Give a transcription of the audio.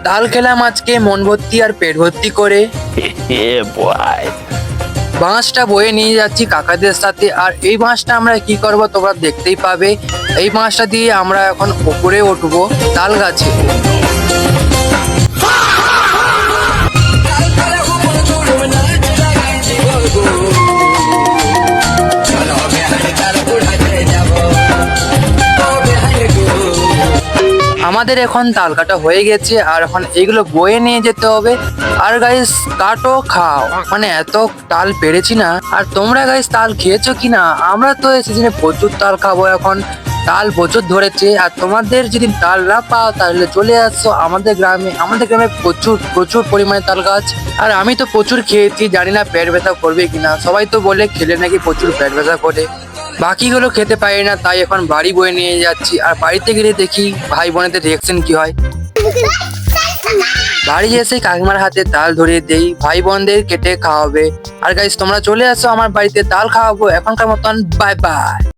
তাল খেলাম আজকে মন ভর্তি আর পেট ভর্তি করে। বাঁশটা বয়ে নিয়ে যাচ্ছি কাকাদের সাথে, আর এই বাঁশটা আমরা কি করব তোমরা দেখতেই পাবে। এই বাঁশটা দিয়ে আমরা এখন উপরে উঠবো তাল গাছে। আমাদের এখন তাল কাটা হয়ে গেছে, আর এখন এইগুলো বয়ে নিয়ে যেতে হবে। আর গাইস কাটো খাও, মানে এত তাল পেরেছি না। আর তোমরা গাইস তাল খেয়েছো কিনা? আমরা তো এই সিজনে প্রচুর তাল খাবো, এখন তাল প্রচুর ধরেছে। আর তোমাদের যদি তাল না পাও তাহলে চলে আসছো আমাদের গ্রামে। আমাদের গ্রামে প্রচুর প্রচুর পরিমাণে তাল গাছ। আর আমি তো প্রচুর খেয়েছি, জানি না পেট ব্যথা করবে কিনা। সবাই তো বলে খেলে নাকি প্রচুর পেট ব্যথা করে। বাকিগুলো খেতে পারি না, তাই এখন বাড়ি বয়ে নিয়ে যাচ্ছি। আর বাড়িতে গেলে দেখি ভাই বোনেদের রিয়াকশন কি হয়। বাড়ি এসে কাকিমার হাতে তাল ধরিয়ে দেই, ভাই বোনদের কেটে খাওয়াবে। আর গাইস তোমরা চলে আসো আমার বাড়িতে, তাল খাওয়াবো। এখনকার মতন বাই বাই।